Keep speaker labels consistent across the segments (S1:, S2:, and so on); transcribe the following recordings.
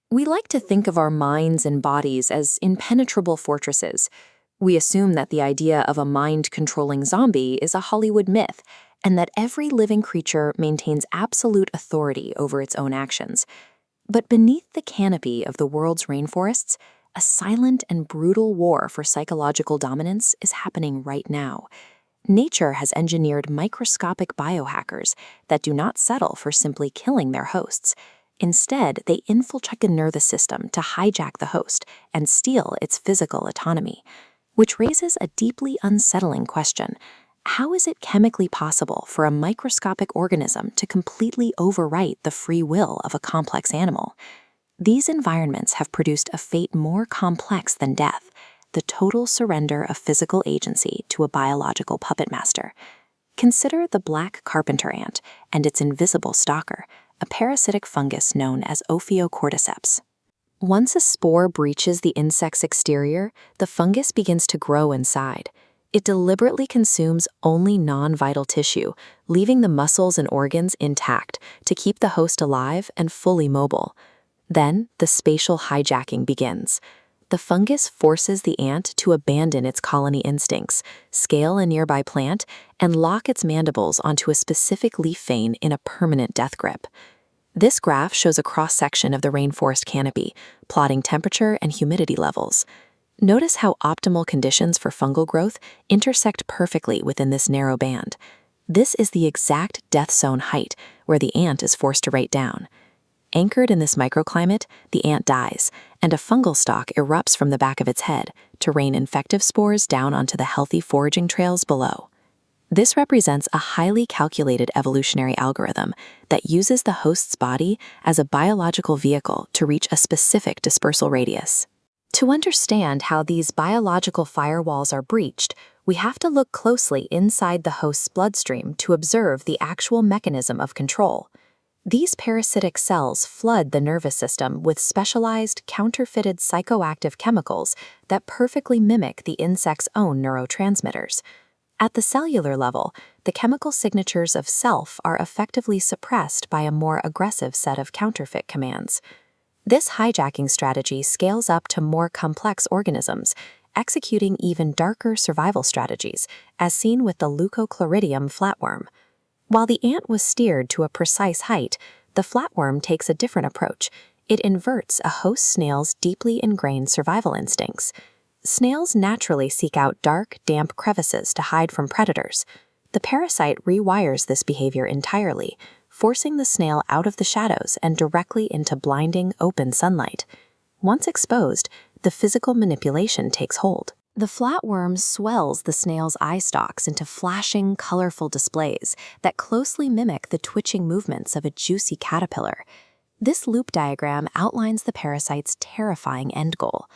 S1: We like to think of our minds and bodies as impenetrable fortresses. We assume that the idea of a mind-controlling zombie is a Hollywood myth, and that every living creature maintains absolute authority over its own actions. But beneath the canopy of the world's rainforests, a silent and brutal war for psychological dominance is happening right now. Nature has engineered microscopic biohackers that do not settle for simply killing their hosts. Instead, they infiltrate the nervous system to hijack the host and steal its physical autonomy, which raises a deeply unsettling question. How is it chemically possible for a microscopic organism to completely overwrite the free will of a complex animal? These environments have produced a fate more complex than death, the total surrender of physical agency to a biological puppet master. Consider the black carpenter ant and its invisible stalker, a parasitic fungus known as Ophiocordyceps. Once a spore breaches the insect's exterior, the fungus begins to grow inside. It deliberately consumes only non-vital tissue, leaving the muscles and organs intact to keep the host alive and fully mobile. Then, the spatial hijacking begins. The fungus forces the ant to abandon its colony instincts, scale a nearby plant, and lock its mandibles onto a specific leaf vein in a permanent death grip. This graph shows a cross-section of the rainforest canopy, plotting temperature and humidity levels. Notice how optimal conditions for fungal growth intersect perfectly within this narrow band. This is the exact death zone height where the ant is forced to rate down. Anchored in this microclimate, the ant dies, and a fungal stalk erupts from the back of its head to rain infective spores down onto the healthy foraging trails below. This represents a highly calculated evolutionary algorithm that uses the host's body as a biological vehicle to reach a specific dispersal radius. To understand how these biological firewalls are breached, we have to look closely inside the host's bloodstream to observe the actual mechanism of control. These parasitic cells flood the nervous system with specialized, counterfeited psychoactive chemicals that perfectly mimic the insect's own neurotransmitters. At the cellular level, the chemical signatures of self are effectively suppressed by a more aggressive set of counterfeit commands. This hijacking strategy scales up to more complex organisms, executing even darker survival strategies, as seen with the Leucochloridium flatworm. While the ant was steered to a precise height, the flatworm takes a different approach. It inverts a host snail's deeply ingrained survival instincts. Snails naturally seek out dark, damp crevices to hide from predators. The parasite rewires this behavior entirely, forcing the snail out of the shadows and directly into blinding, open sunlight. Once exposed, the physical manipulation takes hold. The flatworm swells the snail's eye stalks into flashing, colorful displays that closely mimic the twitching movements of a juicy caterpillar. This loop diagram outlines the parasite's terrifying end goal.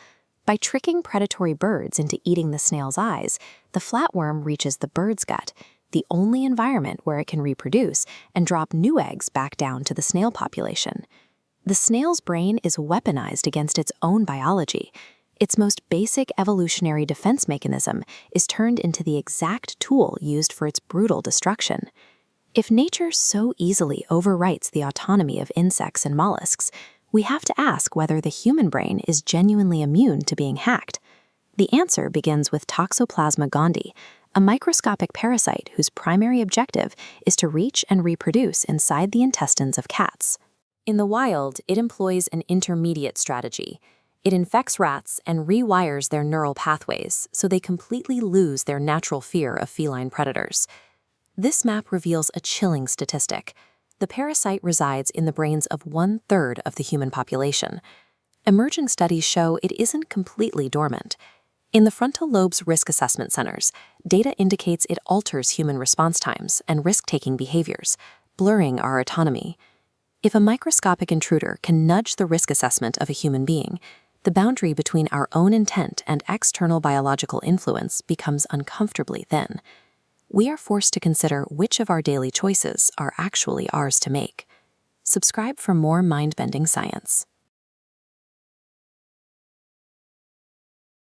S1: By tricking predatory birds into eating the snail's eyes, the flatworm reaches the bird's gut, the only environment where it can reproduce and drop new eggs back down to the snail population. The snail's brain is weaponized against its own biology. Its most basic evolutionary defense mechanism is turned into the exact tool used for its brutal destruction. If nature so easily overwrites the autonomy of insects and mollusks, we have to ask whether the human brain is genuinely immune to being hacked. The answer begins with Toxoplasma gondii, a microscopic parasite whose primary objective is to reach and reproduce inside the intestines of cats. In the wild, it employs an intermediate strategy. It infects rats and rewires their neural pathways so they completely lose their natural fear of feline predators. This map reveals a chilling statistic. The parasite resides in the brains of 1/3 of the human population. Emerging studies show it isn't completely dormant. In the frontal lobe's risk assessment centers, data indicates it alters human response times and risk-taking behaviors, blurring our autonomy. If a microscopic intruder can nudge the risk assessment of a human being, the boundary between our own intent and external biological influence becomes uncomfortably thin. We are forced to consider which of our daily choices are actually ours to make. Subscribe for more mind-bending science.